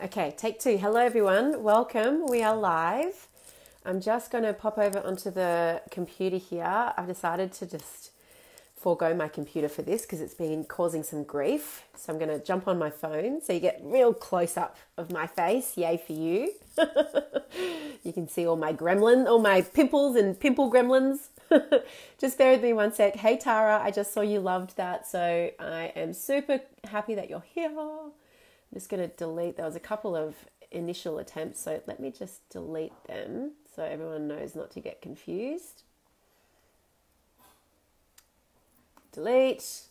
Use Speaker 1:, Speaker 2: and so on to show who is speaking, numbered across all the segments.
Speaker 1: Okay, take two. Hello, everyone. Welcome. We are live. I'm just going to pop over onto the computer here. I've decided to just forego my computer for this because it's been causing some grief. So I'm going to jump on my phone so you get real close up of my face. Yay for you. You can see all my pimples and pimple gremlins. Just bear with me one sec. Hey, Tara, I just saw you loved that. So I am super happy that you're here. I'm just going to delete, there was a couple of initial attempts, so let me just delete them so everyone knows not to get confused. Delete.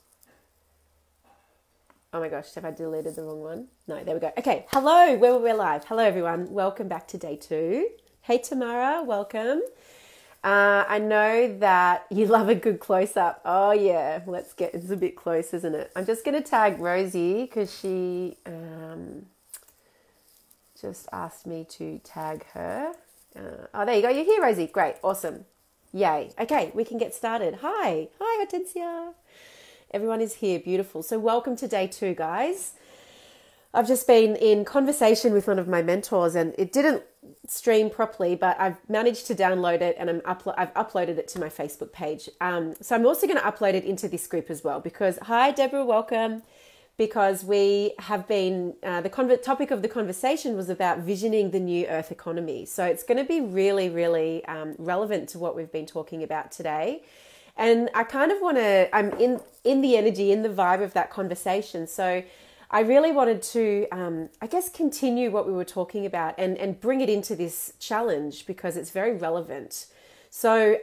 Speaker 1: Oh my gosh, have I deleted the wrong one? No, there we go. Okay, hello, we're live. Hello everyone, welcome back to day 2. Hey Tamara, welcome. I know that you love a good close-up. Oh yeah, it's a bit close, isn't it? I'm just going to tag Rosie because she just asked me to tag her. Oh, there you go. You're here, Rosie. Great. Awesome. Yay. Okay, we can get started. Hi, Hortensia. Everyone is here. Beautiful. So welcome to day 2, guys. I've just been in conversation with one of my mentors and it didn't stream properly, but I've managed to download it and I've uploaded it to my Facebook page. So I'm also going to upload it into this group as well because, hi Deborah, welcome. Because we have been, the topic of the conversation was about visioning the new earth economy. So it's going to be really, really relevant to what we've been talking about today. And I kind of want to, I'm in the energy, in the vibe of that conversation. So I really wanted to, continue what we were talking about and bring it into this challenge because it's very relevant. So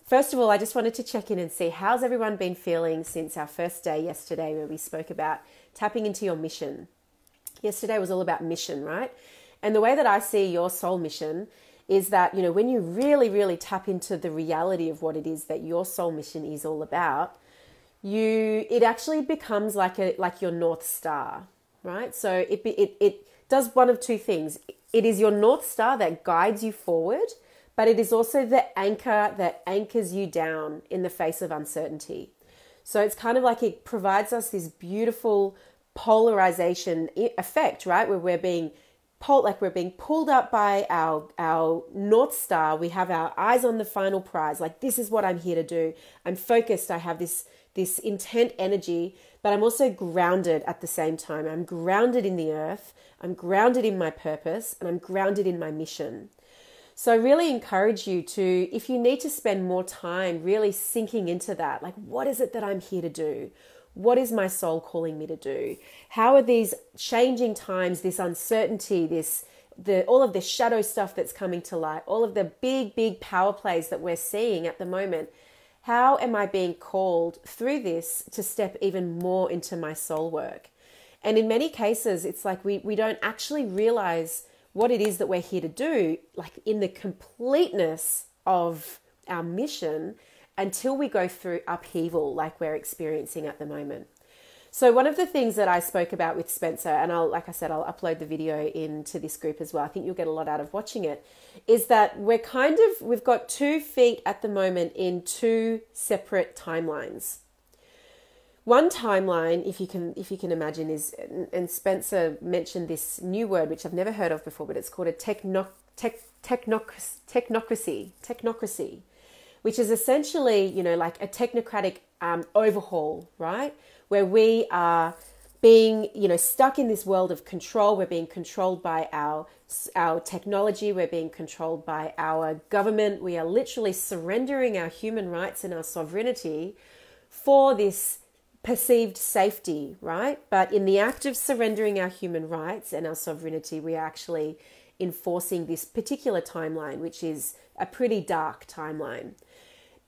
Speaker 1: first of all, I just wanted to check in and see how's everyone been feeling since our first day yesterday where we spoke about tapping into your mission. Yesterday was all about mission, right? And the way that I see your soul mission is that, you know, when you really, really tap into the reality of what it is that your soul mission is all about, it actually becomes like your North Star, right? So it does one of two things. It is your North Star that guides you forward, but it is also the anchor that anchors you down in the face of uncertainty. So it's kind of like it provides us this beautiful polarization effect, right? Where we're being pulled up by our North Star. We have our eyes on the final prize. Like, this is what I'm here to do. I'm focused. I have this intent energy, but I'm also grounded at the same time. I'm grounded in the earth. I'm grounded in my purpose, and I'm grounded in my mission. So I really encourage you to, if you need to spend more time really sinking into that, like, what is it that I'm here to do? What is my soul calling me to do? How are these changing times, this uncertainty, all of the shadow stuff that's coming to light, all of the big power plays that we're seeing at the moment, how am I being called through this to step even more into my soul work? And in many cases, it's like we don't actually realize what it is that we're here to do, like in the completeness of our mission, until we go through upheaval like we're experiencing at the moment. So one of the things that I spoke about with Spencer, and I'll upload the video into this group as well, I think you'll get a lot out of watching it, is that we've got 2 feet at the moment in 2 separate timelines. One timeline, if you can imagine, is, and Spencer mentioned this new word, which I've never heard of before, but it's called a technocracy, which is essentially, you know, like a technocratic overhaul, right? Where we are being, you know, stuck in this world of control. We're being controlled by our technology. We're being controlled by our government. We are literally surrendering our human rights and our sovereignty for this perceived safety, right? But in the act of surrendering our human rights and our sovereignty, we are actually enforcing this particular timeline, which is a pretty dark timeline.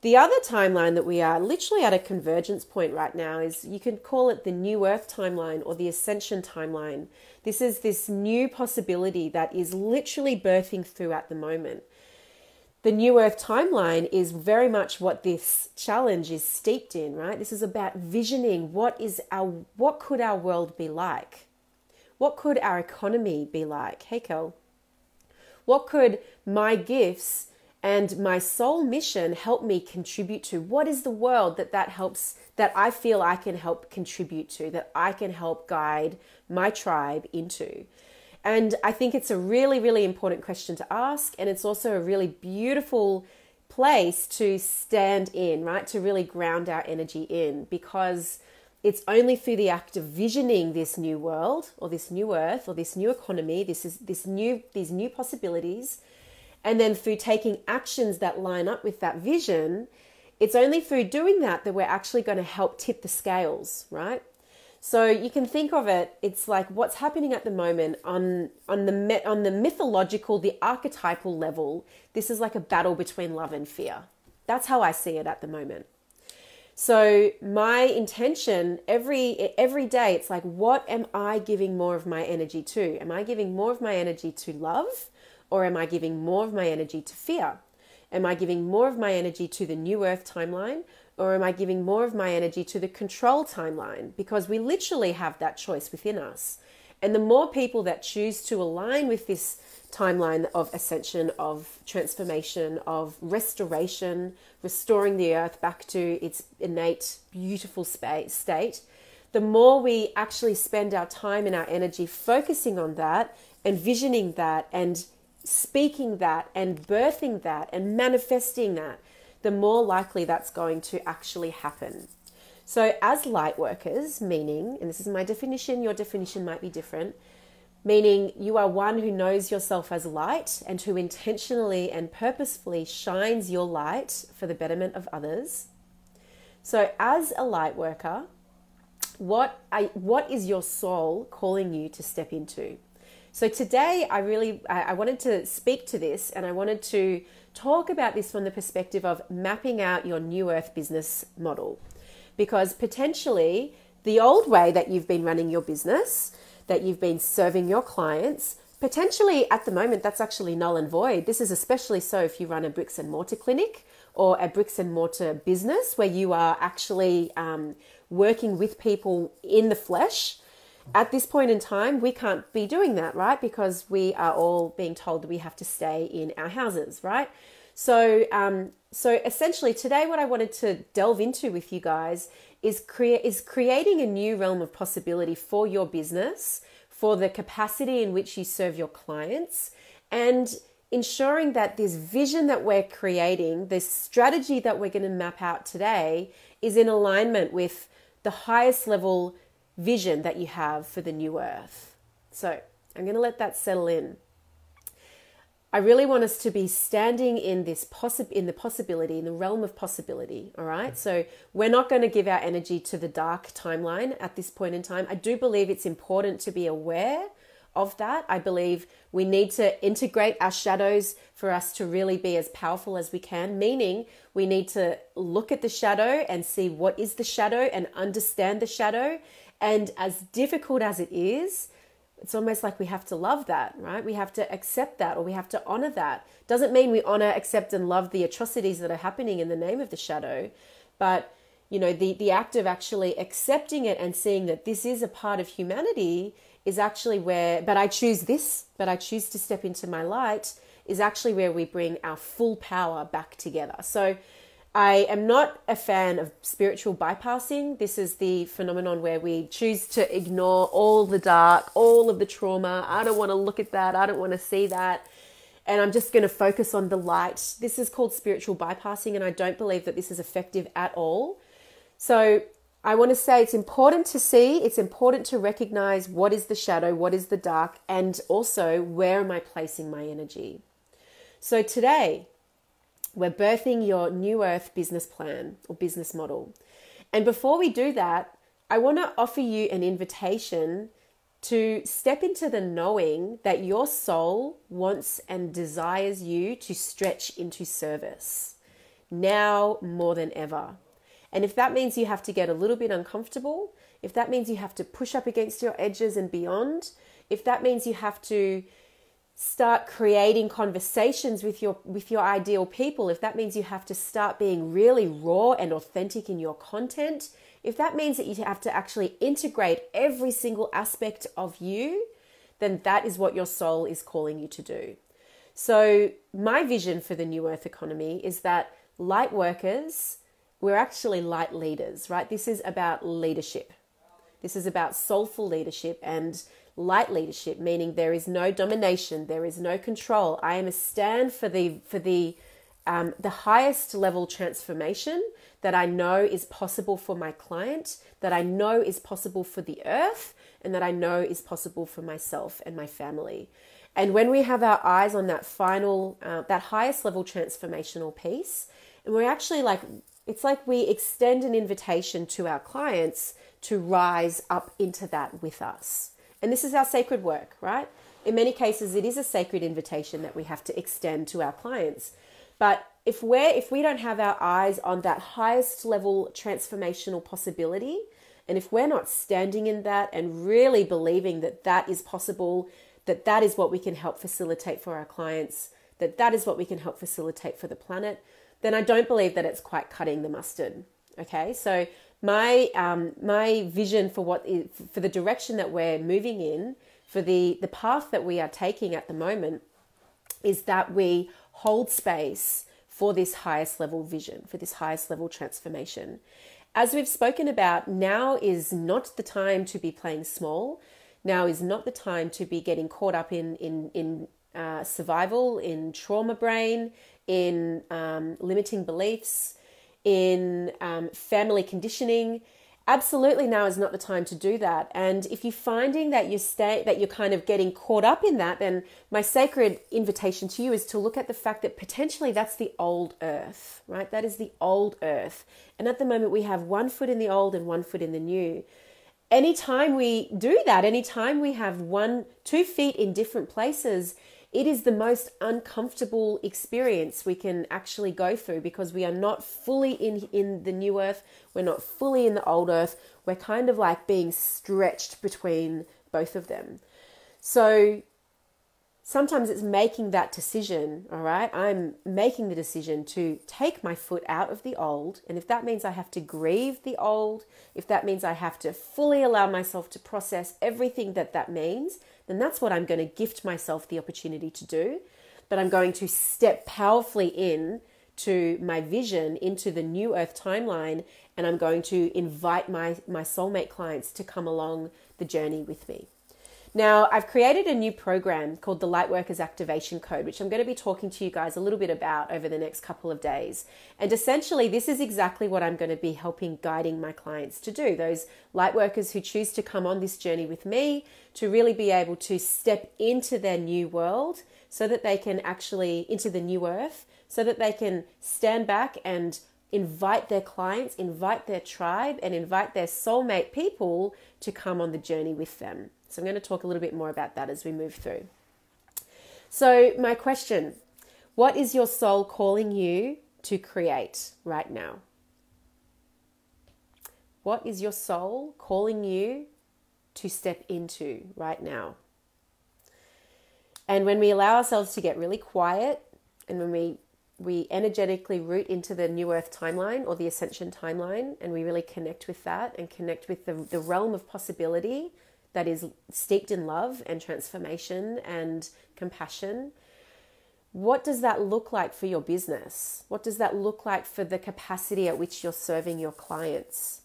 Speaker 1: The other timeline that we are literally at a convergence point right now is, you can call it the New Earth timeline or the Ascension timeline. This is this new possibility that is literally birthing through at the moment. The New Earth timeline is very much what this challenge is steeped in, right? This is about visioning what could our world be like? What could our economy be like? Hey, Kel. What could my gifts and my soul mission help me contribute to? What is the world that I feel I can help contribute to, that I can help guide my tribe into? And I think it's a really, really important question to ask. And it's also a really beautiful place to stand in, right? To really ground our energy in, because it's only through the act of visioning this new world or this new earth or this new economy, these new possibilities, and then through taking actions that line up with that vision, it's only through doing that that we're actually going to help tip the scales, right? So you can think of it, it's like what's happening at the moment on the mythological, the archetypal level. This is like a battle between love and fear. That's how I see it at the moment. So my intention every day, it's like, what am I giving more of my energy to? Am I giving more of my energy to love, or am I giving more of my energy to fear? Am I giving more of my energy to the new earth timeline, or am I giving more of my energy to the control timeline? Because we literally have that choice within us. And the more people that choose to align with this timeline of ascension, of transformation, of restoration, restoring the earth back to its innate, beautiful state, the more we actually spend our time and our energy focusing on that and visioning that and speaking that and birthing that and manifesting that, the more likely that's going to actually happen. So as light workers, meaning, and this is my definition, your definition might be different, meaning you are one who knows yourself as light and who intentionally and purposefully shines your light for the betterment of others. So as a light worker, what is your soul calling you to step into? So today I wanted to speak to this, and I wanted to talk about this from the perspective of mapping out your new earth business model. Because potentially the old way that you've been running your business, that you've been serving your clients, potentially at the moment that's actually null and void. This is especially so if you run a bricks and mortar clinic or a bricks and mortar business where you are actually working with people in the flesh. At this point in time, we can't be doing that, right? Because we are all being told that we have to stay in our houses, right? So essentially today what I wanted to delve into with you guys is creating a new realm of possibility for your business, for the capacity in which you serve your clients, and ensuring that this vision that we're creating, this strategy that we're going to map out today, is in alignment with the highest level vision that you have for the new earth. So I'm going to let that settle in. I really want us to be standing in this in the realm of possibility. All right. So we're not going to give our energy to the dark timeline at this point in time. I do believe it's important to be aware of that. I believe we need to integrate our shadows for us to really be as powerful as we can, meaning we need to look at the shadow and see what is the shadow and understand the shadow. And as difficult as it is, it's almost like we have to love that, right? We have to accept that, or we have to honor that. Doesn't mean we honor, accept, and love the atrocities that are happening in the name of the shadow. But, you know, the act of actually accepting it and seeing that this is a part of humanity is actually where, but I choose to step into my light, is actually where we bring our full power back together. So I am not a fan of spiritual bypassing. This is the phenomenon where we choose to ignore all the dark, all of the trauma. I don't want to look at that. I don't want to see that. And I'm just going to focus on the light. This is called spiritual bypassing, and I don't believe that this is effective at all. So I want to say it's important to see, it's important to recognize what is the shadow, what is the dark, and also where am I placing my energy. So today, we're birthing your new earth business plan or business model. And before we do that, I want to offer you an invitation to step into the knowing that your soul wants and desires you to stretch into service now more than ever. And if that means you have to get a little bit uncomfortable, if that means you have to push up against your edges and beyond, if that means you have to start creating conversations with your ideal people, if that means you have to start being really raw and authentic in your content, if that means that you have to actually integrate every single aspect of you, then that is what your soul is calling you to do. So my vision for the new earth economy is that light workers, we're actually light leaders, right? This is about leadership. This is about soulful leadership and light leadership, meaning there is no domination, there is no control. I am a stand for the highest level transformation that I know is possible for my client, that I know is possible for the earth, and that I know is possible for myself and my family. And when we have our eyes on that final, that highest level transformational piece, and we're actually like, it's like we extend an invitation to our clients to rise up into that with us. And this is our sacred work, right? In many cases, it is a sacred invitation that we have to extend to our clients. But if we don't have our eyes on that highest level transformational possibility, and if we're not standing in that and really believing that that is possible, that that is what we can help facilitate for our clients, that that is what we can help facilitate for the planet, then I don't believe that it's quite cutting the mustard. Okay, so my vision for for the direction that we're moving in, for the path that we are taking at the moment, is that we hold space for this highest level vision, for this highest level transformation. As we've spoken about, now is not the time to be playing small. Now is not the time to be getting caught up in survival, in trauma brain, in limiting beliefs, in family conditioning. Absolutely, now is not the time to do that. And if you're finding that you're kind of getting caught up in that, then my sacred invitation to you is to look at the fact that potentially that's the old earth, right? That is the old earth. And at the moment we have 1 foot in the old and 1 foot in the new. Anytime we do that, anytime we have 2 feet in different places, it is the most uncomfortable experience we can actually go through, because we are not fully in the new earth. We're not fully in the old earth. We're kind of like being stretched between both of them. So sometimes it's making that decision, all right? I'm making the decision to take my foot out of the old. And if that means I have to grieve the old, if that means I have to fully allow myself to process everything that means, then that's what I'm going to gift myself the opportunity to do. But I'm going to step powerfully in to my vision, into the new earth timeline, and I'm going to invite my soulmate clients to come along the journey with me. Now, I've created a new program called the Lightworkers Activation Code, which I'm going to be talking to you guys a little bit about over the next couple of days. And essentially, this is exactly what I'm going to be guiding my clients to do. Those lightworkers who choose to come on this journey with me, to really be able to step into their new world, so that they can actually, into the new earth, so that they can stand back and invite their clients, invite their tribe, and invite their soulmate people to come on the journey with them. So I'm going to talk a little bit more about that as we move through. So my question, what is your soul calling you to create right now? What is your soul calling you to step into right now? And when we allow ourselves to get really quiet, and when we energetically root into the new earth timeline or the ascension timeline, and we really connect with that and connect with the realm of possibility that is steeped in love and transformation and compassion, what does that look like for your business? What does that look like for the capacity at which you're serving your clients?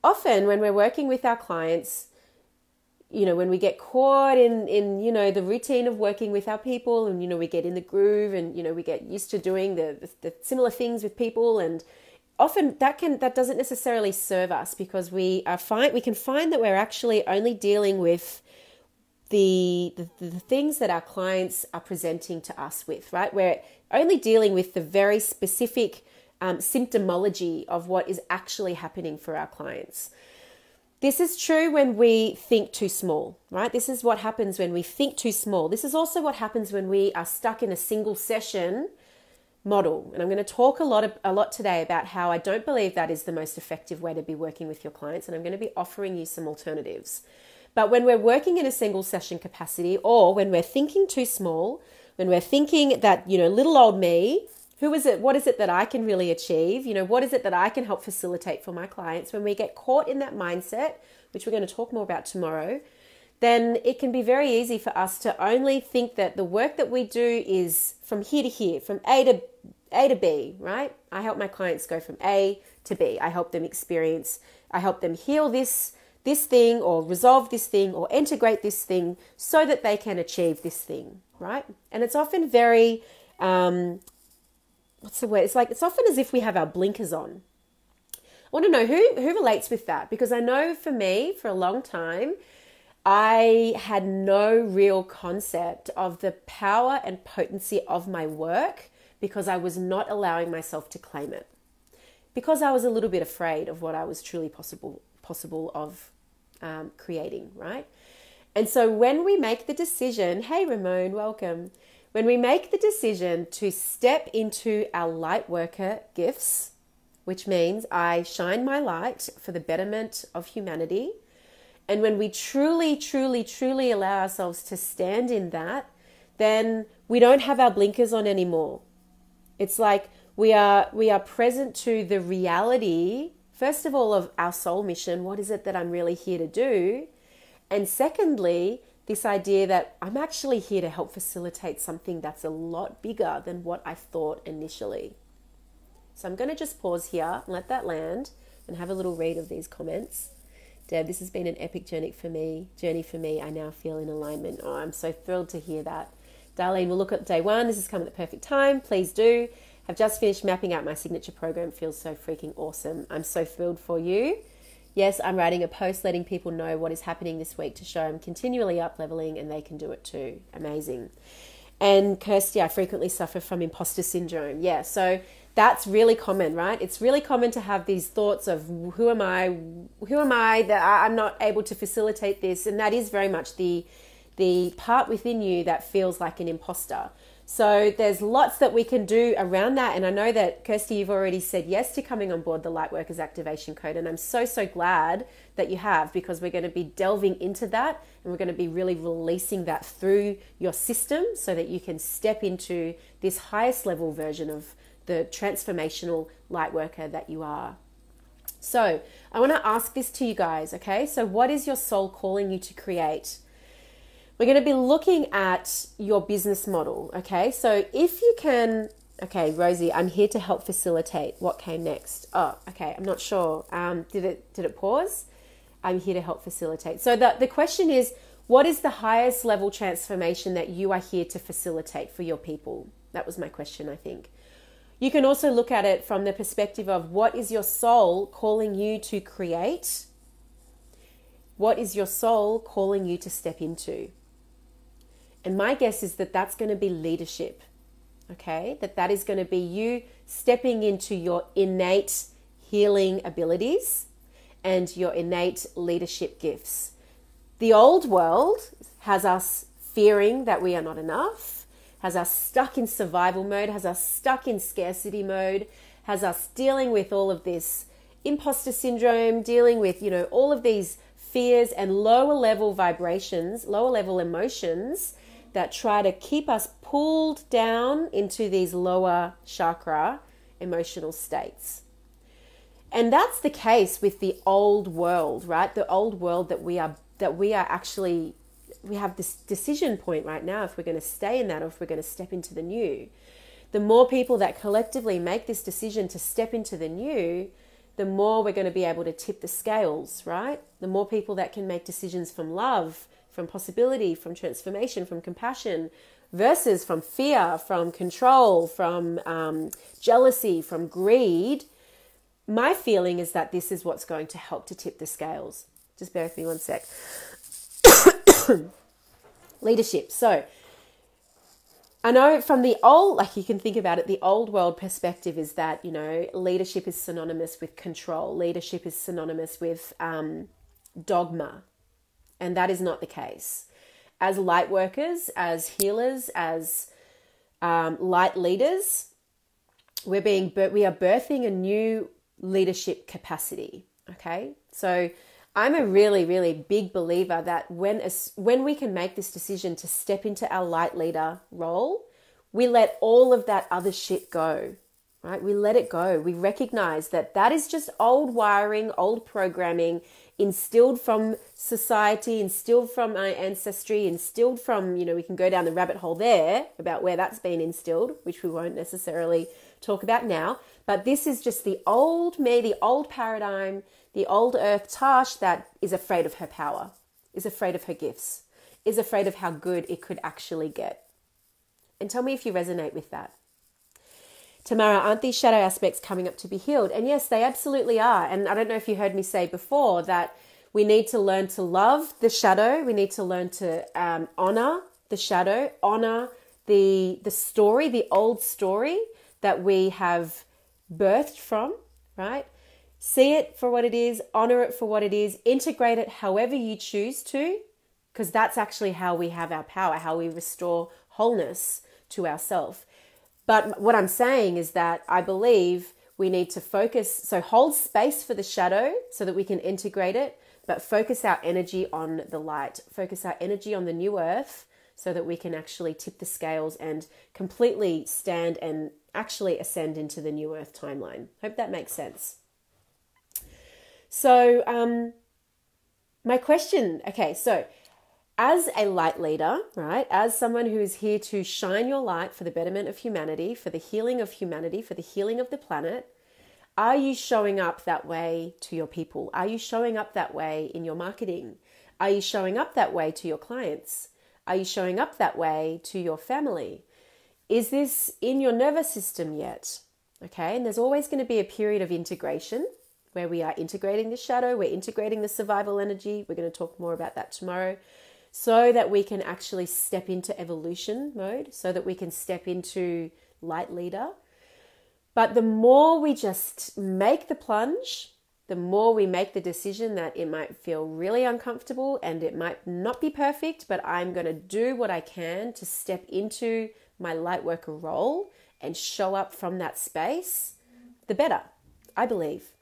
Speaker 1: Often when we're working with our clients, when we get caught in the routine of working with our people, and, we get in the groove, and, we get used to doing the similar things with people, and often that doesn't necessarily serve us, because we can find that we're actually only dealing with the things that our clients are presenting to us with, right? We're only dealing with the very specific symptomology of what is actually happening for our clients. This is true when we think too small, right? This is what happens when we think too small. This is also what happens when we are stuck in a single session model. And I'm going to talk a lot today about how I don't believe that is the most effective way to be working with your clients. And I'm going to be offering you some alternatives. But when we're working in a single session capacity, or when we're thinking too small, when we're thinking that, little old me, who is it? What is it that I can really achieve? What is it that I can help facilitate for my clients? When we get caught in that mindset, which we're going to talk more about tomorrow, then it can be very easy for us to only think that the work that we do is from here to here, from A to B, right? I help my clients go from A to B. I help them heal this this thing or resolve this thing or integrate this thing so that they can achieve this thing, right? And it's often very, what's the word? It's often as if we have our blinkers on. I want to know who relates with that, because I know for me, for a long time, I had no real concept of the power and potency of my work because I was not allowing myself to claim it. Because I was a little bit afraid of what I was truly possible of creating, right? And so when we make the decision, hey Ramon, welcome. When we make the decision to step into our light worker gifts, which means I shine my light for the betterment of humanity, and when we truly, truly, truly allow ourselves to stand in that, then we don't have our blinkers on anymore. It's like we are present to the reality, first of all, of our soul mission. What is it that I'm really here to do? And secondly, this idea that I'm actually here to help facilitate something that's a lot bigger than what I thought initially. So I'm going to just pause here and let that land and have a little read of these comments. Deb, this has been an epic journey for me. I now feel in alignment. Oh, I'm so thrilled to hear that. Darlene, we'll look at day one. This has come at the perfect time. Please do. Have just finished mapping out my signature program. Feels so freaking awesome. I'm so thrilled for you. Yes, I'm writing a post letting people know what is happening this week to show I'm continually up-leveling and they can do it too. Amazing. And Kirsty, I frequently suffer from imposter syndrome. Yeah, so that's really common, right? It's really common to have these thoughts of who am I that I'm not able to facilitate this. And that is very much the part within you that feels like an imposter. So there's lots that we can do around that. And I know that, Kirsty, you've already said yes to coming on board the Lightworkers Activation Code. And I'm so, so glad that you have, because we're going to be delving into that and we're going to be really releasing that through your system so that you can step into this highest level version of the transformational Lightworker that you are. So I want to ask this to you guys, okay? So what is your soul calling you to create? We're going to be looking at your business model, okay? So if you can, okay, Rosie, I'm here to help facilitate. What came next? Oh, okay, I'm not sure. Did it pause? I'm here to help facilitate. So the question is, what is the highest level transformation that you are here to facilitate for your people? That was my question, I think. You can also look at it from the perspective of what is your soul calling you to create? What is your soul calling you to step into? And my guess is that that's going to be leadership, okay? That is going to be you stepping into your innate healing abilities and your innate leadership gifts. The old world has us fearing that we are not enough, has us stuck in survival mode, has us stuck in scarcity mode, has us dealing with all of this imposter syndrome, dealing with, all of these fears and lower level vibrations, lower level emotions that try to keep us pulled down into these lower chakra emotional states. And that's the case with the old world, right? The old world that we are actually, we have this decision point right now if we're going to stay in that or if we're going to step into the new. The more people that collectively make this decision to step into the new, the more we're going to be able to tip the scales, right? The more people that can make decisions from love, from possibility, from transformation, from compassion, versus from fear, from control, from jealousy, from greed. My feeling is that this is what's going to help to tip the scales. Just bear with me one sec. Leadership. So I know from the old, like you can think about it, the old world perspective is that, leadership is synonymous with control. Leadership is synonymous with dogma. And that is not the case. As light workers, as healers, as light leaders, we are birthing a new leadership capacity. Okay, so I'm a really, really big believer that when we can make this decision to step into our light leader role, we let all of that other shit go. Right? We let it go. We recognize that is just old wiring, old programming, instilled from society, instilled from our ancestry, instilled from, we can go down the rabbit hole there about where that's been instilled, which we won't necessarily talk about now. But this is just the old me, the old paradigm, the old earth Tash that is afraid of her power, is afraid of her gifts, is afraid of how good it could actually get. And tell me if you resonate with that. Tamara, aren't these shadow aspects coming up to be healed? And yes, they absolutely are. And I don't know if you heard me say before that we need to learn to love the shadow. We need to learn to honor the shadow, honor the story, the old story that we have birthed from, right? See it for what it is, honor it for what it is, integrate it however you choose to, because that's actually how we have our power, how we restore wholeness to ourselves. But what I'm saying is that I believe we need to focus, so hold space for the shadow so that we can integrate it, but focus our energy on the light, focus our energy on the new earth so that we can actually tip the scales and completely stand and actually ascend into the new earth timeline. Hope that makes sense. So my question, okay, so as a light leader, right, as someone who is here to shine your light for the betterment of humanity, for the healing of humanity, for the healing of the planet, are you showing up that way to your people? Are you showing up that way in your marketing? Are you showing up that way to your clients? Are you showing up that way to your family? Is this in your nervous system yet? Okay, and there's always going to be a period of integration where we are integrating the shadow, we're integrating the survival energy. We're going to talk more about that tomorrow, so that we can actually step into evolution mode, so that we can step into light leader. But the more we just make the plunge, the more we make the decision that it might feel really uncomfortable and it might not be perfect, but I'm going to do what I can to step into my light worker role and show up from that space, the better, I believe.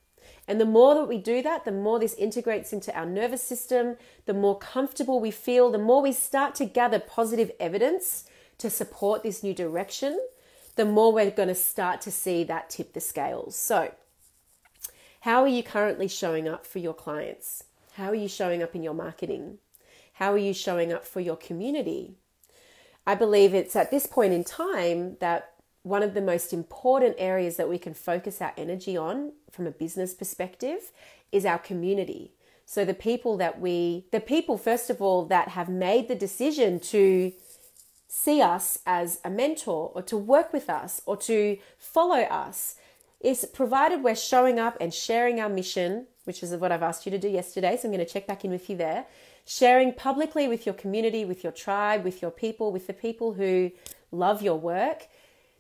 Speaker 1: And the more that we do that, the more this integrates into our nervous system, the more comfortable we feel, the more we start to gather positive evidence to support this new direction, the more we're going to start to see that tip the scales. So how are you currently showing up for your clients? How are you showing up in your marketing? How are you showing up for your community? I believe it's at this point in time that one of the most important areas that we can focus our energy on from a business perspective is our community. So the people, first of all, that have made the decision to see us as a mentor or to work with us or to follow us, is provided we're showing up and sharing our mission, which is what I've asked you to do yesterday. So I'm going to check back in with you there. Sharing publicly with your community, with your tribe, with your people, with the people who love your work.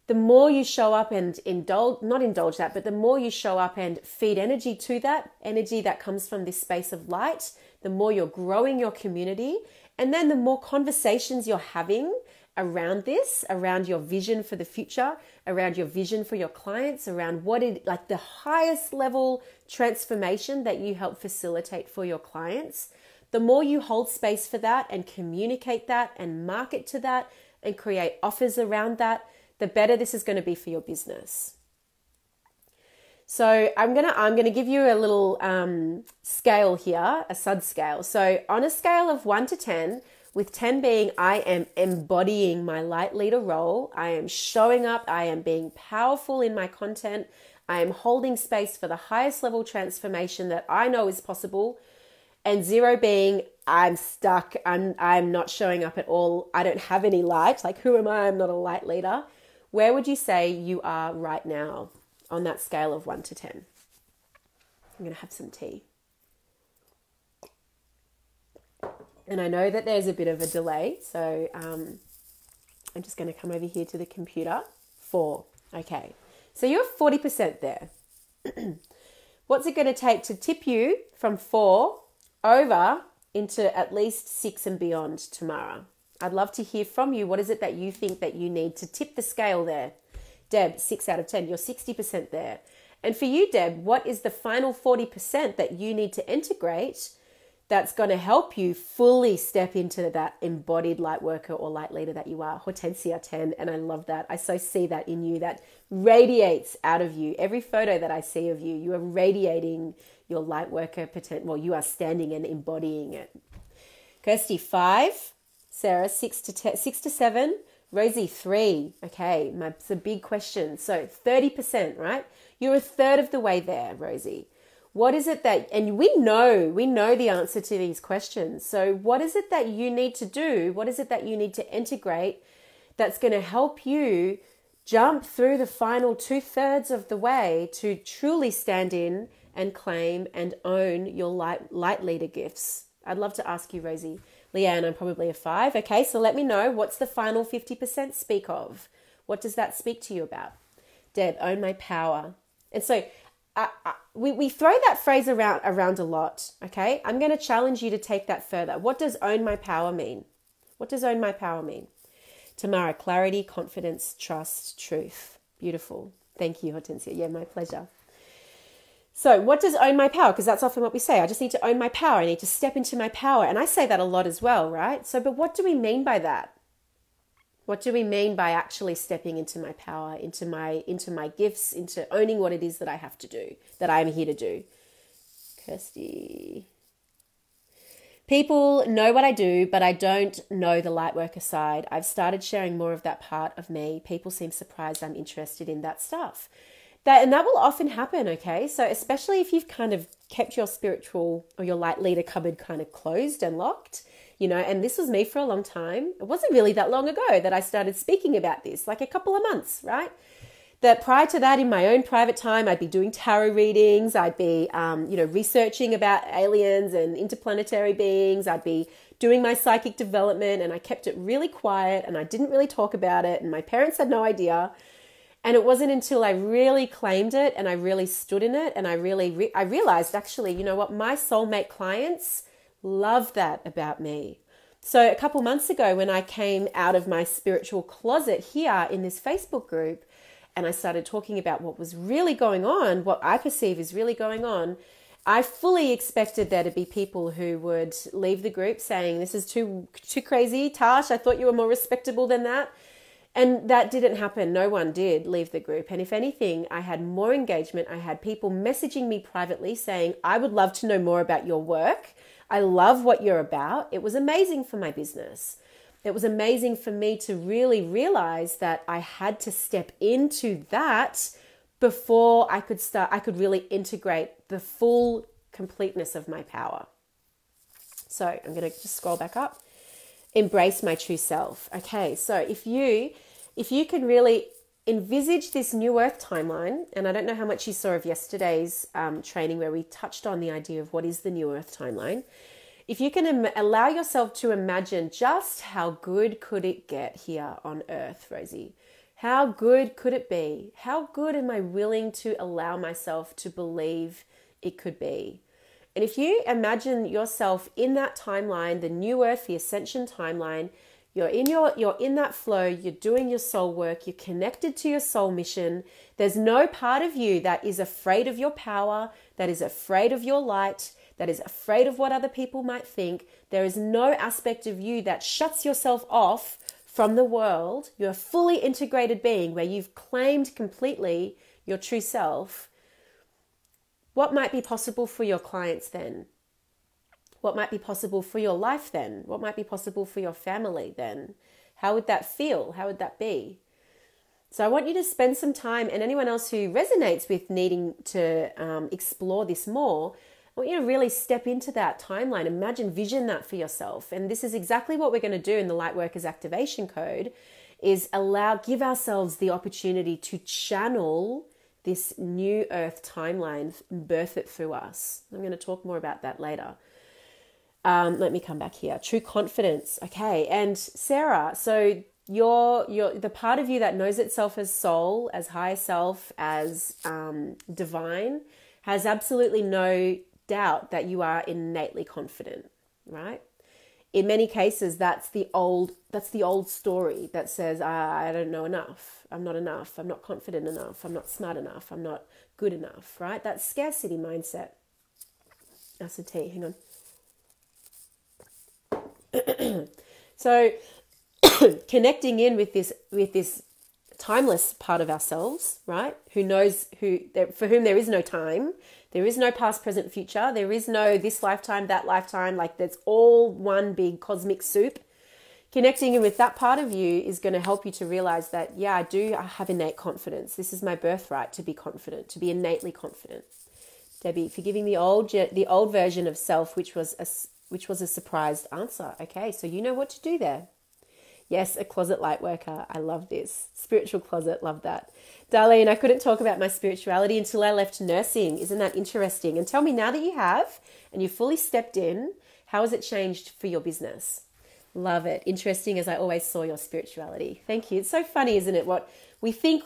Speaker 1: The more you show up and the more you show up and feed energy to that, energy that comes from this space of light, the more you're growing your community. And then the more conversations you're having around this, around your vision for the future, around your vision for your clients, around like the highest level transformation that you help facilitate for your clients, the more you hold space for that and communicate that and market to that and create offers around that, the better this is going to be for your business. So I'm gonna give you a little scale here, a SUD scale. So on a scale of 1 to 10, with 10 being I am embodying my light leader role, I am showing up, I am being powerful in my content, I am holding space for the highest level transformation that I know is possible, and 0 being I'm stuck, I'm not showing up at all, I don't have any light, like who am I? I'm not a light leader. Where would you say you are right now on that scale of 1 to 10? I'm going to have some tea. And I know that there's a bit of a delay, so I'm just going to come over here to the computer. 4. Okay, so you're 40% there. What's it going to take to tip you from 4 over into at least 6 and beyond tomorrow? I'd love to hear from you. What is it that you think that you need to tip the scale there? Deb, 6 out of 10. You're 60% there. And for you, Deb, what is the final 40% that you need to integrate that's going to help you fully step into that embodied light worker or light leader that you are? Hortensia, 10. And I love that. I so see that in you. That radiates out of you. Every photo that I see of you, you are radiating your light worker potential. Well, you are standing and embodying it. Kirsty, 5. Sarah, 6 to 7, Rosie, 3. Okay, it's a big question. So 30%, right? You're a third of the way there, Rosie. What is it that, and we know the answer to these questions. So what is it that you need to do? What is it that you need to integrate that's going to help you jump through the final 2/3 of the way to truly stand in and claim and own your light leader gifts? I'd love to ask you, Rosie. Leanne, I'm probably a 5. Okay, so let me know, what's the final 50% speak of? What does that speak to you about? Deb, own my power. And so we throw that phrase around a lot, okay? I'm going to challenge you to take that further. What does own my power mean? What does own my power mean? Tamara, clarity, confidence, trust, truth. Beautiful. Thank you, Hortensia. Yeah, my pleasure. So what does own my power? Because that's often what we say. I just need to own my power. I need to step into my power. And I say that a lot as well, right? So, but what do we mean by that? What do we mean by actually stepping into my power, into my gifts, into owning what it is that I have to do, that I am here to do? Kirsty. People know what I do, but I don't know the light worker side. I've started sharing more of that part of me. People seem surprised I'm interested in that stuff. That will often happen, okay? So especially if you've kind of kept your spiritual or your light leader cupboard kind of closed and locked, you know, and this was me for a long time. It wasn't really that long ago that I started speaking about this, like a couple of months, right? That prior to that, in my own private time, I'd be doing tarot readings. I'd be, researching about aliens and interplanetary beings. I'd be doing my psychic development, and I kept it really quiet, and I didn't really talk about it, and my parents had no idea. And it wasn't until I really claimed it and I really stood in it and I realized, actually, you know what, my soulmate clients love that about me. So a couple months ago, when I came out of my spiritual closet here in this Facebook group, and I started talking about what was really going on, what I perceive is really going on, I fully expected there to be people who would leave the group saying, this is too crazy, Tash, I thought you were more respectable than that. And that didn't happen. No one did leave the group. And if anything, I had more engagement. I had people messaging me privately saying, I would love to know more about your work. I love what you're about. It was amazing for my business. It was amazing for me to really realize that I had to step into that before I could really integrate the full completeness of my power. So I'm going to just scroll back up. Embrace my true self. Okay, so if you can really envisage this new earth timeline, and I don't know how much you saw of yesterday's training where we touched on the idea of what is the new earth timeline. If you can allow yourself to imagine just how good could it get here on earth, Rosie? How good could it be? How good am I willing to allow myself to believe it could be? And if you imagine yourself in that timeline, the new earth, the ascension timeline, you're in that flow, you're doing your soul work, you're connected to your soul mission. There's no part of you that is afraid of your power, that is afraid of your light, that is afraid of what other people might think. There is no aspect of you that shuts yourself off from the world. You're a fully integrated being where you've claimed completely your true self. What might be possible for your clients then? What might be possible for your life then? What might be possible for your family then? How would that feel? How would that be? So I want you to spend some time, and anyone else who resonates with needing to explore this more, I want you to really step into that timeline. Imagine, vision that for yourself. And this is exactly what we're going to do in the Lightworkers Activation Code, is give ourselves the opportunity to channel this new earth timeline, birth it through us. I'm going to talk more about that later. Let me come back here. True confidence. Okay. And Sarah, so you're the part of you that knows itself as soul, as higher self, as divine, has absolutely no doubt that you are innately confident, right? In many cases, that's the old story that says, I don't know enough. I'm not enough. I'm not confident enough. I'm not smart enough. I'm not good enough, right? That's scarcity mindset. That's a tea. Hang on. So connecting in with this timeless part of ourselves, right? For whom there is no time. There is no past, present, future. There is no this lifetime, that lifetime. Like, that's all one big cosmic soup. Connecting in with that part of you is going to help you to realize that, yeah, I have innate confidence. This is my birthright to be confident, to be innately confident. Debbie, forgiving the old version of self, which was a surprised answer. Okay, so you know what to do there. Yes, a closet light worker. I love this. Spiritual closet, love that. Darlene, I couldn't talk about my spirituality until I left nursing. Isn't that interesting? And tell me, now that you have and you fully stepped in, how has it changed for your business? Love it. Interesting, as I always saw your spirituality. Thank you. It's so funny, isn't it? What we think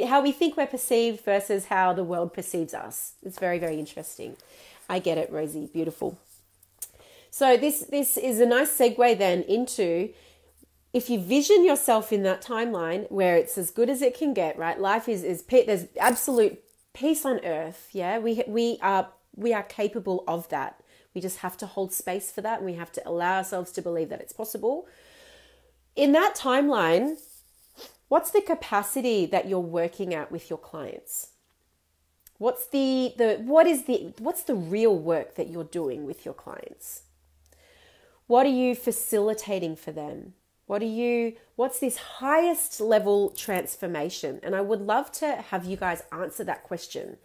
Speaker 1: how we think we're perceived versus how the world perceives us. It's very, very interesting. I get it, Rosie. Beautiful. So this is a nice segue then into, if you vision yourself in that timeline where it's as good as it can get, right? Life is there's absolute peace on earth. Yeah, we are capable of that. We just have to hold space for that, and we have to allow ourselves to believe that it's possible. In that timeline, what's the capacity that you're working at with your clients? What's the real work that you're doing with your clients? What are you facilitating for them? What's this highest level transformation? And I would love to have you guys answer that question.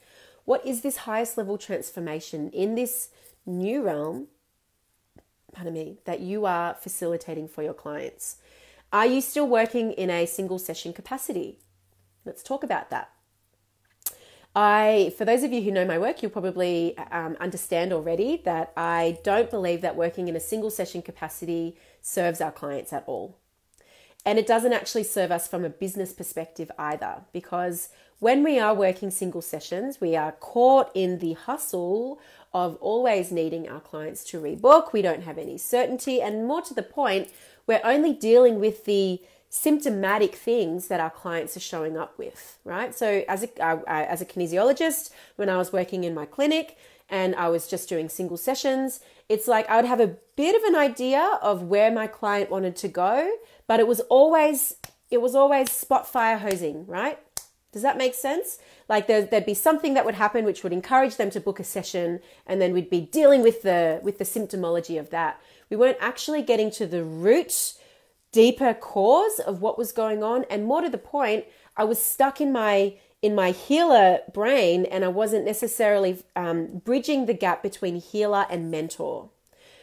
Speaker 1: What is this highest level transformation in this new realm, that you are facilitating for your clients? Are you still working in a single session capacity? Let's talk about that. For those of you who know my work, you'll probably understand already that I don't believe that working in a single session capacity serves our clients at all. And it doesn't actually serve us from a business perspective either, because when we are working single sessions, we are caught in the hustle of always needing our clients to rebook. We don't have any certainty, and more to the point, we're only dealing with the symptomatic things that our clients are showing up with, right? So as a kinesiologist, when I was working in my clinic and I was just doing single sessions, it's like I would have a bit of an idea of where my client wanted to go, but it was always spot fire hosing, right? Does that make sense? Like there'd be something that would happen which would encourage them to book a session, and then we'd be dealing with the symptomology of that. We weren't actually getting to the root, deeper cause of what was going on, and more to the point, I was stuck in my healer brain, and I wasn't necessarily bridging the gap between healer and mentor.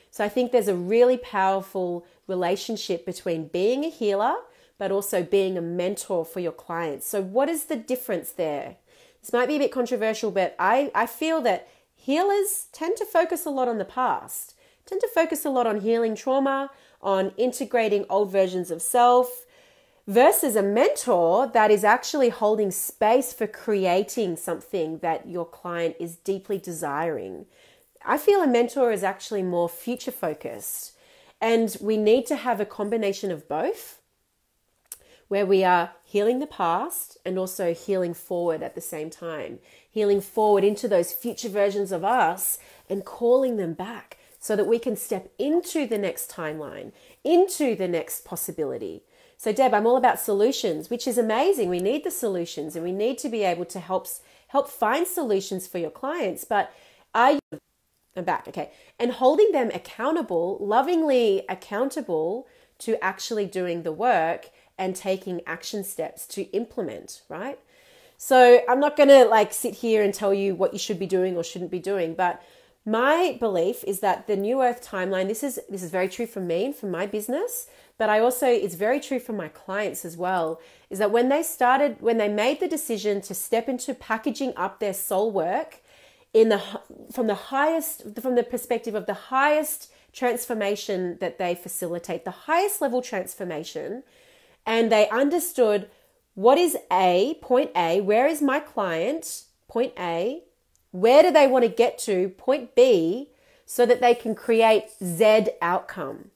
Speaker 1: So I think there's a really powerful relationship between being a healer but also being a mentor for your clients. So what is the difference there? This might be a bit controversial, but I feel that healers tend to focus a lot on the past, tend to focus a lot on healing trauma, on integrating old versions of self, versus a mentor that is actually holding space for creating something that your client is deeply desiring. I feel a mentor is actually more future focused, and we need to have a combination of both, where we are healing the past and also healing forward at the same time, healing forward into those future versions of us and calling them back so that we can step into the next timeline, into the next possibility. So Deb, I'm all about solutions, which is amazing. We need the solutions, and we need to be able to help find solutions for your clients. But I'm back, okay. And holding them accountable, lovingly accountable to actually doing the work and taking action steps to implement, right? So I'm not going to sit here and tell you what you should be doing or shouldn't be doing, but my belief is that the New Earth timeline, this is very true for me and for my business, but it's very true for my clients as well, is that when they made the decision to step into packaging up their soul work from the perspective of the highest transformation that they facilitate, the highest level transformation, and they understood what is point A, where is my client, point A, where do they want to get to, point B, so that they can create Z outcome.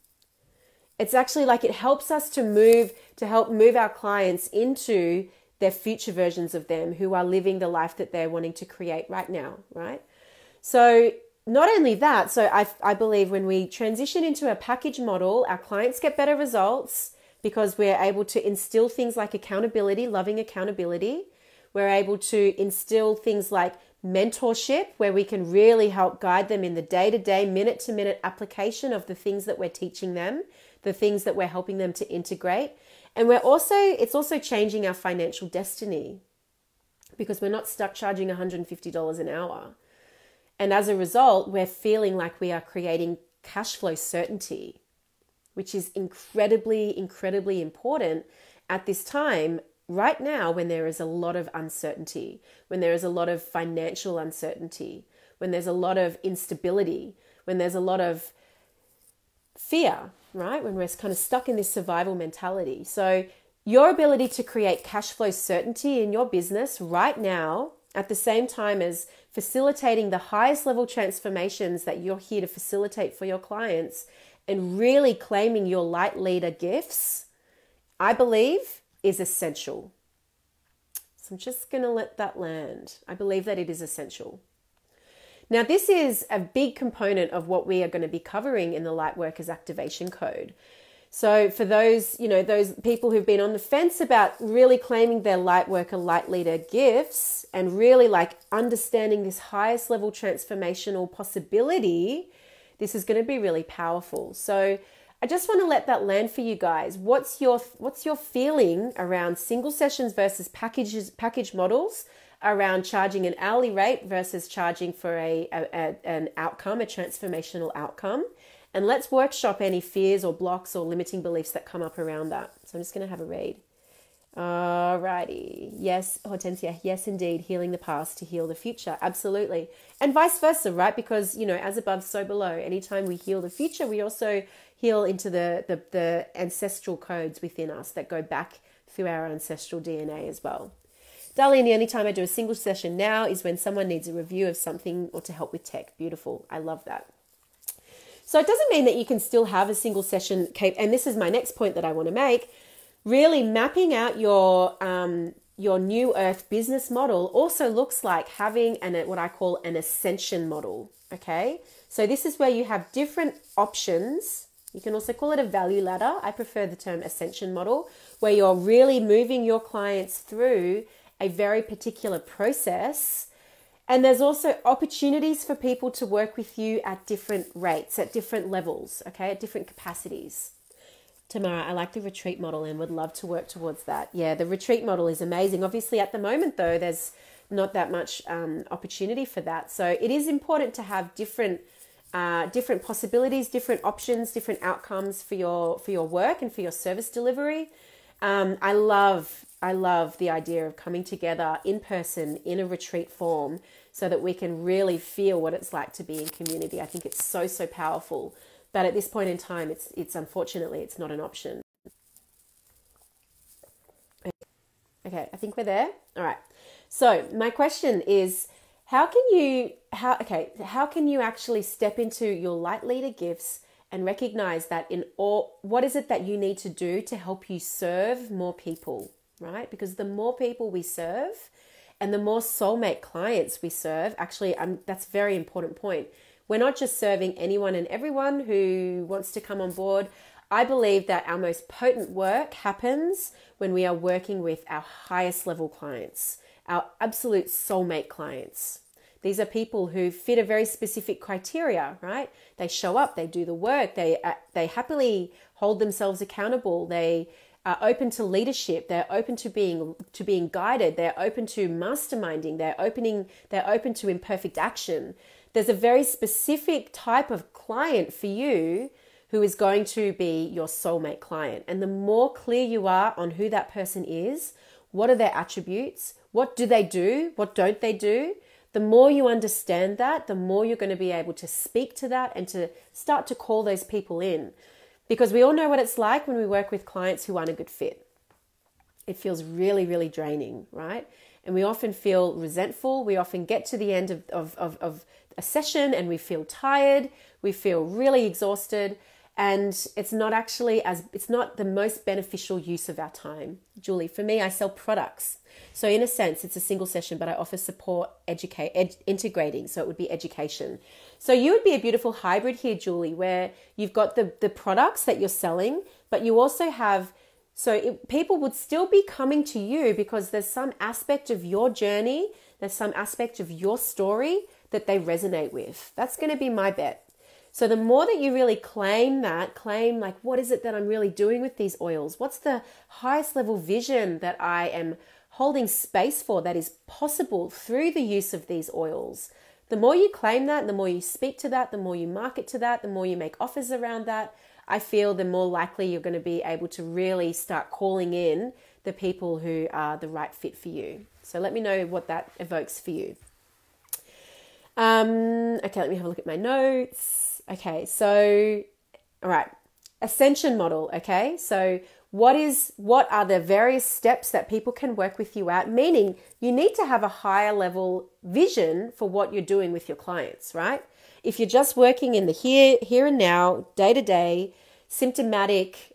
Speaker 1: It's actually it helps us to help move our clients into their future versions of them who are living the life that they're wanting to create right now, right? So not only that, so I believe when we transition into a package model, our clients get better results, because we're able to instill things like accountability, loving accountability. We're able to instill things like mentorship, where we can really help guide them in the day-to-day, minute-to-minute application of the things that we're teaching them the things that we're helping them to integrate. And it's also changing our financial destiny, because we're not stuck charging $150 an hour. And as a result, we're feeling like we are creating cash flow certainty, which is incredibly, incredibly important at this time right now, when there is a lot of uncertainty, when there is a lot of financial uncertainty, when there's a lot of instability, when there's a lot of fear, right? When we're kind of stuck in this survival mentality. So your ability to create cash flow certainty in your business right now, at the same time as facilitating the highest level transformations that you're here to facilitate for your clients, and really claiming your light leader gifts, I believe is essential. So I'm just going to let that land. I believe that it is essential. Now, this is a big component of what we are going to be covering in the Lightworkers Activation Code. So for those, those people who've been on the fence about really claiming their Lightworker, Light Leader gifts and really like understanding this highest level transformational possibility, this is going to be really powerful. So I just want to let that land for you guys. What's your feeling around single sessions versus package models, around charging an hourly rate versus charging for an outcome, a transformational outcome? And let's workshop any fears or blocks or limiting beliefs that come up around that. So I'm just going to have a read. Alrighty. Yes, Hortensia. Yes, indeed. Healing the past to heal the future. Absolutely. And vice versa, right? Because, as above, so below. Anytime we heal the future, we also heal into the ancestral codes within us that go back through our ancestral DNA as well. Darlene, the only time I do a single session now is when someone needs a review of something or to help with tech. Beautiful. I love that. So it doesn't mean that you can still have a single session. And this is my next point that I want to make. Really mapping out your new earth business model also looks like having what I call an ascension model. Okay. So this is where you have different options. You can also call it a value ladder. I prefer the term ascension model, where you're really moving your clients through a very particular process. And there's also opportunities for people to work with you at different rates, at different levels, okay, at different capacities. Tamara, I like the retreat model and would love to work towards that. Yeah, the retreat model is amazing. Obviously, at the moment, though, there's not that much opportunity for that. So it is important to have different possibilities, different options, different outcomes for your work and for your service delivery. I love the idea of coming together in person in a retreat form so that we can really feel what it's like to be in community. I think it's so, so powerful. But at this point in time, it's unfortunately, it's not an option. Okay, I think we're there. All right. So my question is, how can you actually step into your light leader gifts and recognize that what is it that you need to do to help you serve more people, right? Because the more people we serve and the more soulmate clients we serve, actually, that's a very important point. We're not just serving anyone and everyone who wants to come on board. I believe that our most potent work happens when we are working with our highest level clients, our absolute soulmate clients. These are people who fit a very specific criteria, right? They show up, they do the work, they happily hold themselves accountable, they are open to leadership, they're open to being guided, they're open to masterminding, they're open to imperfect action. There's a very specific type of client for you who is going to be your soulmate client. And the more clear you are on who that person is, what are their attributes, what do they do, what don't they do, the more you understand that, the more you're going to be able to speak to that and to start to call those people in. Because we all know what it's like when we work with clients who aren't a good fit. It feels really, really draining, right? And we often feel resentful. We often get to the end of a session and we feel tired. We feel really exhausted. And it's not the most beneficial use of our time. Julie, for me, I sell products. So in a sense, it's a single session, but I offer support, integrating. So it would be education. So you would be a beautiful hybrid here, Julie, where you've got the products that you're selling, but you also have, people would still be coming to you because there's some aspect of your journey, there's some aspect of your story that they resonate with. That's going to be my bet. So the more that you really claim like, what is it that I'm really doing with these oils? What's the highest level vision that I am holding space for that is possible through the use of these oils? The more you claim that, the more you speak to that, the more you market to that, the more you make offers around that, I feel the more likely you're going to be able to really start calling in the people who are the right fit for you. So let me know what that evokes for you. Okay, let me have a look at my notes. Okay, so, all right, Ascension Model, okay? So what are the various steps that people can work with you at? Meaning you need to have a higher level vision for what you're doing with your clients, right? If you're just working in the here and now, day to day, symptomatic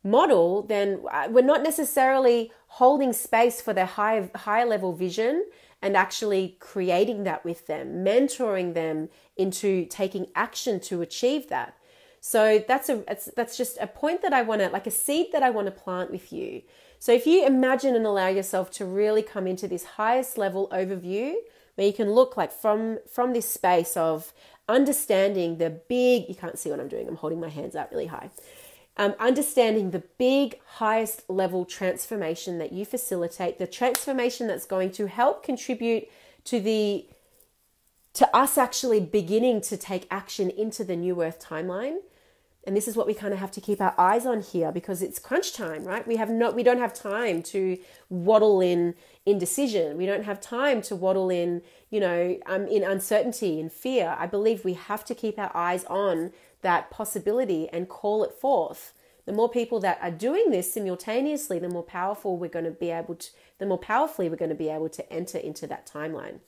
Speaker 1: model, then we're not necessarily holding space for their higher level vision and actually creating that with them, mentoring them into taking action to achieve that. So that's just a point that I want to, like a seed that I want to plant with you. So if you imagine and allow yourself to really come into this highest level overview, where you can look like from this space of understanding the big, you can't see what I'm doing, I'm holding my hands out really high. Understanding the big, highest level transformation that you facilitate, the transformation that's going to help contribute to us actually beginning to take action into the new earth timeline. And this is what we kind of have to keep our eyes on here, because it's crunch time, right? We don't have time to waddle in indecision. We don't have time to waddle in, in uncertainty and fear. I believe we have to keep our eyes on that possibility and call it forth. The more people that are doing this simultaneously, the more powerfully we're going to be able to enter into that timeline.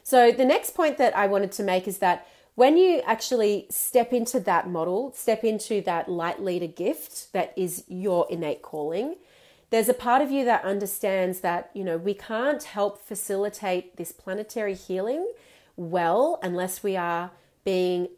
Speaker 1: So the next point that I wanted to make is that when you actually step into that model, step into that light leader gift that is your innate calling, there's a part of you that understands that, we can't help facilitate this planetary healing well unless we are being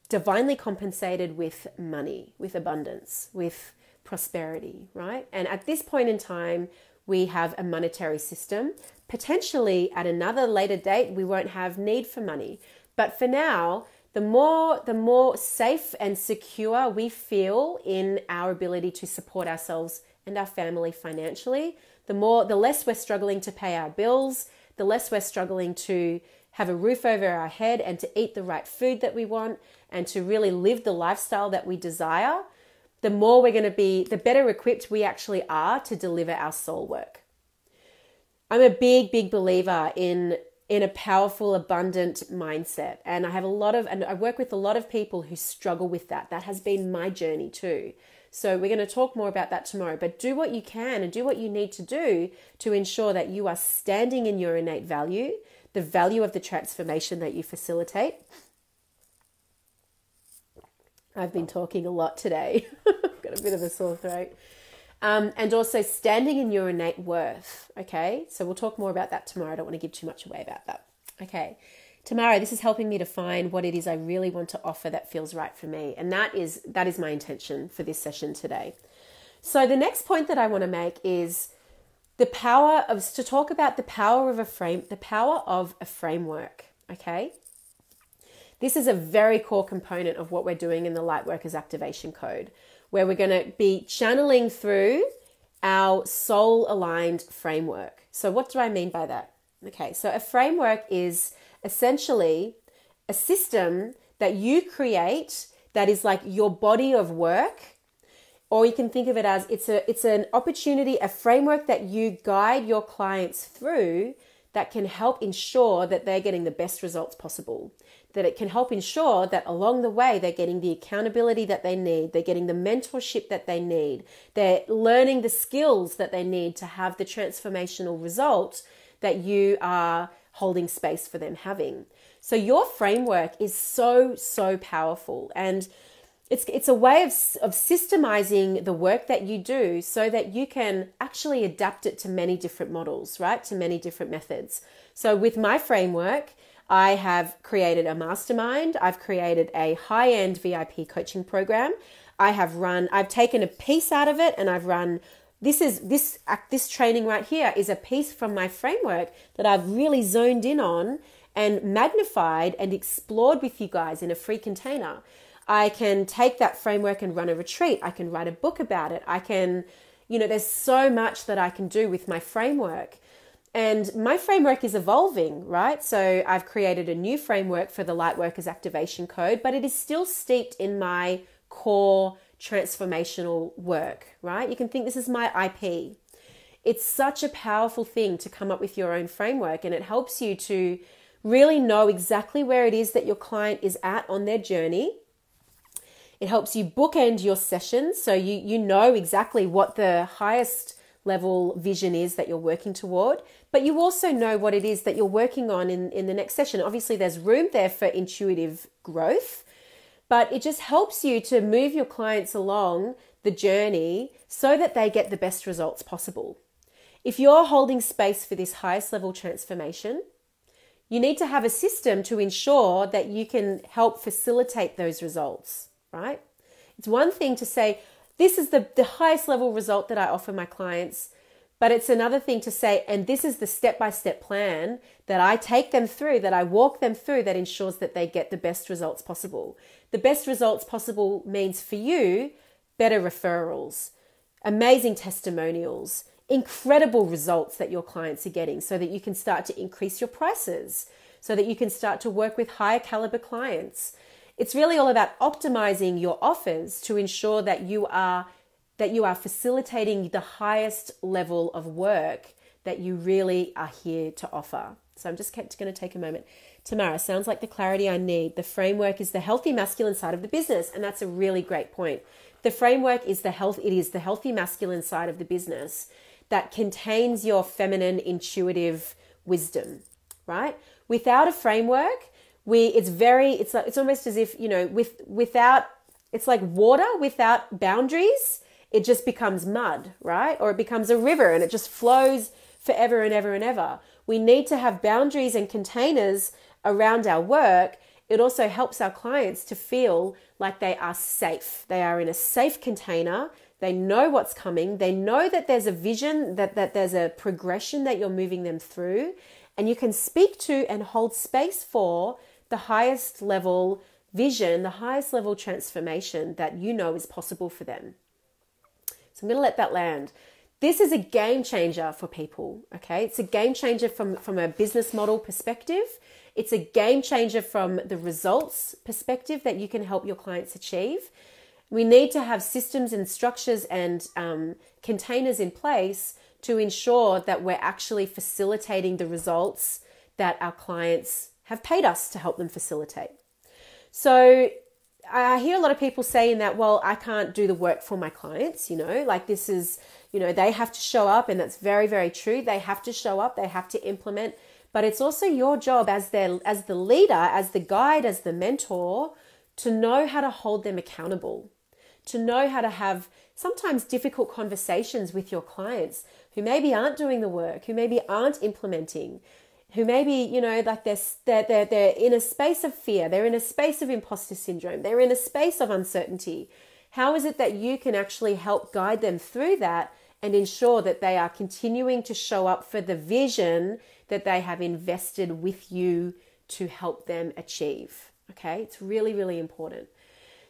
Speaker 1: divinely compensated with money, with abundance, with prosperity, right? And at this point in time, we have a monetary system. Potentially at another later date, we won't have need for money. But for now, the more safe and secure we feel in our ability to support ourselves and our family financially, the less we're struggling to pay our bills, the less we're struggling to have a roof over our head and to eat the right food that we want and to really live the lifestyle that we desire, the more we're going to be, the better equipped we actually are to deliver our soul work. I'm a big, big believer in a powerful, abundant mindset. And I work with a lot of people who struggle with that. That has been my journey too. So we're going to talk more about that tomorrow, but do what you can and do what you need to do to ensure that you are standing in your innate value, the value of the transformation that you facilitate. I've been talking a lot today. I've got a bit of a sore throat. And also standing in your innate worth. Okay, so we'll talk more about that tomorrow. I don't want to give too much away about that. Okay, tomorrow, this is helping me to find what it is I really want to offer that feels right for me. And that is my intention for this session today. So the next point that I want to make is to talk about the power of a framework. Okay. This is a very core component of what we're doing in the Lightworkers Activation Code, where we're going to be channeling through our soul-aligned framework. So what do I mean by that? Okay, so a framework is essentially a system that you create that is like your body of work, or you can think of it as it's an opportunity, a framework that you guide your clients through that can help ensure that they're getting the best results possible. That it can help ensure that along the way they're getting the accountability that they need, they're getting the mentorship that they need, they're learning the skills that they need to have the transformational result that you are holding space for them having. So your framework is so, so powerful, and it's a way of systemizing the work that you do so that you can actually adapt it to many different models, right? To many different methods. So with my framework, I have created a mastermind. I've created a high-end VIP coaching program. I've taken a piece out of it and I've run, this training right here is a piece from my framework that I've really zoned in on and magnified and explored with you guys in a free container. I can take that framework and run a retreat. I can write a book about it. I can, there's so much that I can do with my framework. And my framework is evolving, right? So I've created a new framework for the Lightworkers Activation Code, but it is still steeped in my core transformational work, right? You can think this is my IP. It's such a powerful thing to come up with your own framework, and it helps you to really know exactly where it is that your client is at on their journey. It helps you bookend your sessions so you know exactly what the highest level vision is that you're working toward, but you also know what it is that you're working on in the next session. Obviously, there's room there for intuitive growth, but it just helps you to move your clients along the journey so that they get the best results possible. If you're holding space for this highest level transformation, you need to have a system to ensure that you can help facilitate those results, right? It's one thing to say, this is the highest level result that I offer my clients, but it's another thing to say, and this is the step-by-step plan that I take them through, that I walk them through, that ensures that they get the best results possible. The best results possible means for you, better referrals, amazing testimonials, incredible results that your clients are getting so that you can start to increase your prices, so that you can start to work with higher caliber clients. It's really all about optimizing your offers to ensure that you are facilitating the highest level of work that you really are here to offer. So I'm just going to take a moment. Tamara, sounds like the clarity I need. The framework is the healthy masculine side of the business, and that's a really great point. The framework is the healthy masculine side of the business that contains your feminine intuitive wisdom, right? Without a framework, it's almost as if, it's like water without boundaries. It just becomes mud, right? Or it becomes a river and it just flows forever and ever and ever. We need to have boundaries and containers around our work. It also helps our clients to feel like they are safe. They are in a safe container. They know what's coming. They know that there's a vision, that there's a progression that you're moving them through. And you can speak to and hold space for the highest level vision, the highest level transformation that you know is possible for them. So I'm going to let that land. This is a game changer for people, okay? It's a game changer from a business model perspective. It's a game changer from the results perspective that you can help your clients achieve. We need to have systems and structures and containers in place to ensure that we're actually facilitating the results that our clients have paid us to help them facilitate. So I hear a lot of people saying that, well, I can't do the work for my clients, like this is, they have to show up, and that's very, very true. They have to show up, they have to implement, but it's also your job as the leader, as the guide, as the mentor, to know how to hold them accountable, to know how to have sometimes difficult conversations with your clients who maybe aren't doing the work, who maybe aren't implementing, who maybe, like they're in a space of fear, they're in a space of imposter syndrome, they're in a space of uncertainty. How is it that you can actually help guide them through that and ensure that they are continuing to show up for the vision that they have invested with you to help them achieve? Okay, it's really, really important.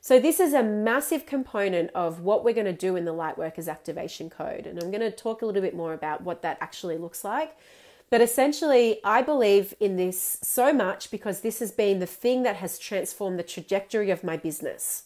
Speaker 1: So this is a massive component of what we're going to do in the Lightworkers Activation Code. And I'm going to talk a little bit more about what that actually looks like. But essentially, I believe in this so much because this has been the thing that has transformed the trajectory of my business.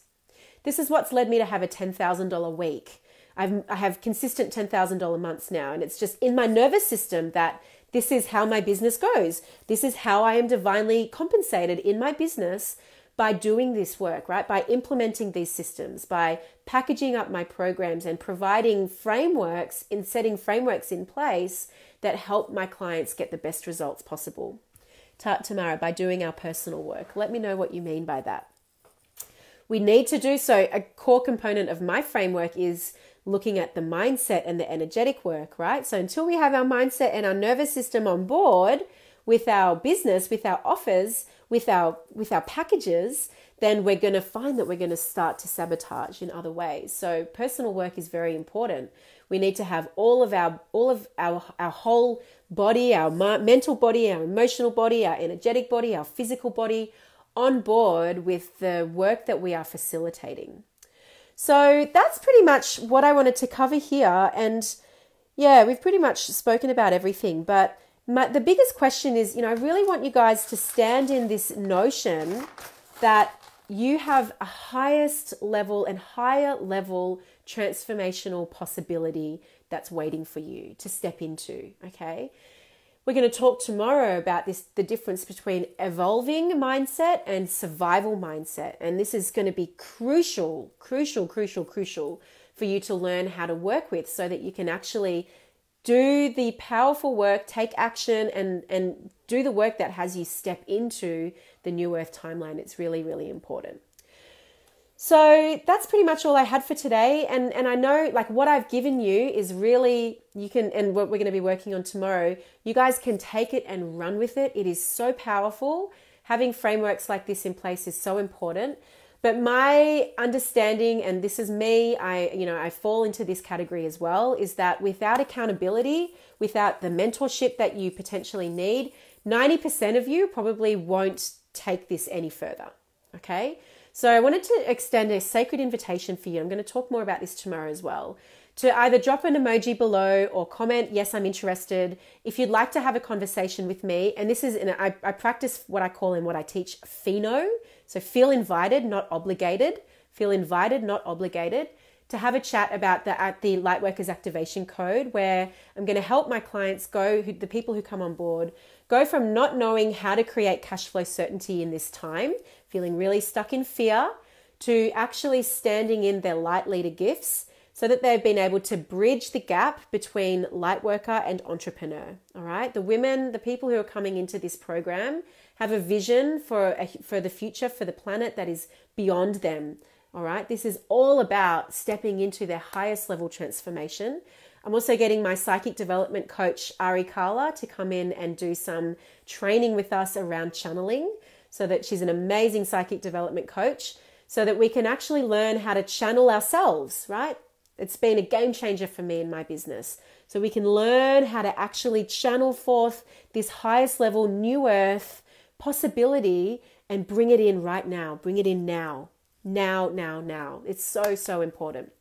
Speaker 1: This is what's led me to have a $10,000 week. I have consistent $10,000 months now, and it's just in my nervous system that this is how my business goes. This is how I am divinely compensated in my business by doing this work, right? By implementing these systems, by packaging up my programs and providing frameworks, in setting frameworks in place that help my clients get the best results possible. Tamara, by doing our personal work. Let me know what you mean by that. We need to do so. A core component of my framework is looking at the mindset and the energetic work, right? So until we have our mindset and our nervous system on board with our business, with our offers, with our packages, then we're going to find that we're going to start to sabotage in other ways. So personal work is very important. We need to have all of our whole body, our mental body, our emotional body, our energetic body, our physical body on board with the work that we are facilitating. So that's pretty much what I wanted to cover here. And yeah, we've pretty much spoken about everything. But the biggest question is, I really want you guys to stand in this notion that you have a highest level and higher level transformational possibility that's waiting for you to step into, okay? We're going to talk tomorrow about the difference between evolving mindset and survival mindset. And this is going to be crucial for you to learn how to work with so that you can actually do the powerful work, take action, and do the work that has you step into the New Earth timeline. It's really, really important. So that's pretty much all I had for today. And I know like what I've given you is really, you can, and what we're going to be working on tomorrow, you guys can take it and run with it. It is so powerful. Having frameworks like this in place is so important. But my understanding, and this is me, I fall into this category as well, is that without accountability, without the mentorship that you potentially need, 90% of you probably won't take this any further. Okay? So I wanted to extend a sacred invitation for you. I'm going to talk more about this tomorrow as well. To either drop an emoji below or comment, yes, I'm interested. If you'd like to have a conversation with me, and this is, I practice what I call and what I teach Pheno. So feel invited, not obligated. Feel invited, not obligated. To have a chat about the Lightworkers Activation Code, where I'm going to help my clients the people who come on board, go from not knowing how to create cash flow certainty in this time, feeling really stuck in fear, to actually standing in their light leader gifts so that they've been able to bridge the gap between lightworker and entrepreneur. All right. The people who are coming into this program have a vision for the future, for the planet that is beyond them. All right. This is all about stepping into their highest level transformation. I'm also getting my psychic development coach, Ari Kala, to come in and do some training with us around channeling, so that she's an amazing psychic development coach, so that we can actually learn how to channel ourselves, right? It's been a game changer for me in my business. So we can learn how to actually channel forth this highest level New Earth possibility and bring it in right now. Bring it in now. Now. It's so, so important.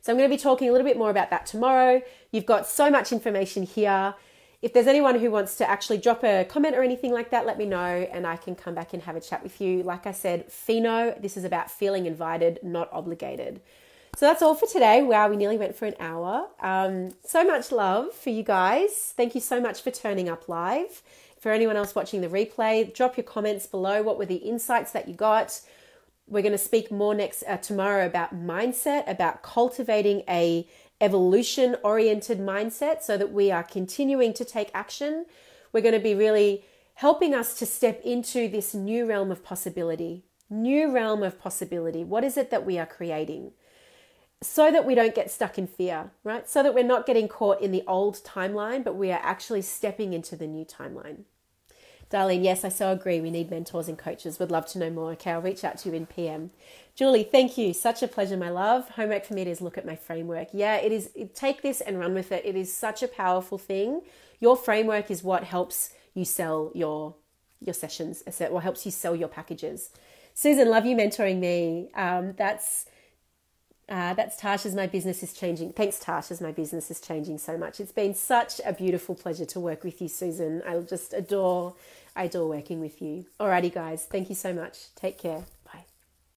Speaker 1: So I'm going to be talking a little bit more about that tomorrow. You've got so much information here. If there's anyone who wants to actually drop a comment or anything like that, let me know and I can come back and have a chat with you. Like I said, Pheno, this is about feeling invited, not obligated. So that's all for today. Wow, we nearly went for an hour. So much love for you guys. Thank you so much for turning up live. For anyone else watching the replay, drop your comments below. What were the insights that you got? We're going to speak more tomorrow about mindset, about cultivating a evolution-oriented mindset so that we are continuing to take action. We're going to be really helping us to step into this new realm of possibility. New realm of possibility. What is it that we are creating? So that we don't get stuck in fear, right? So that we're not getting caught in the old timeline, but we are actually stepping into the new timeline. Darlene, yes, I so agree. We need mentors and coaches. Would love to know more. Okay, I'll reach out to you in PM. Julie, thank you. Such a pleasure, my love. Homework for me is look at my framework. Yeah, it is. Take this and run with it. It is such a powerful thing. Your framework is what helps you sell your sessions, or helps you sell your packages. Susan, love you mentoring me. That's Tash, as my business is changing. Thanks, Tash, as my business is changing so much. It's been such a beautiful pleasure to work with you, Susan. I just adore working with you. Alrighty, guys. Thank you so much. Take care.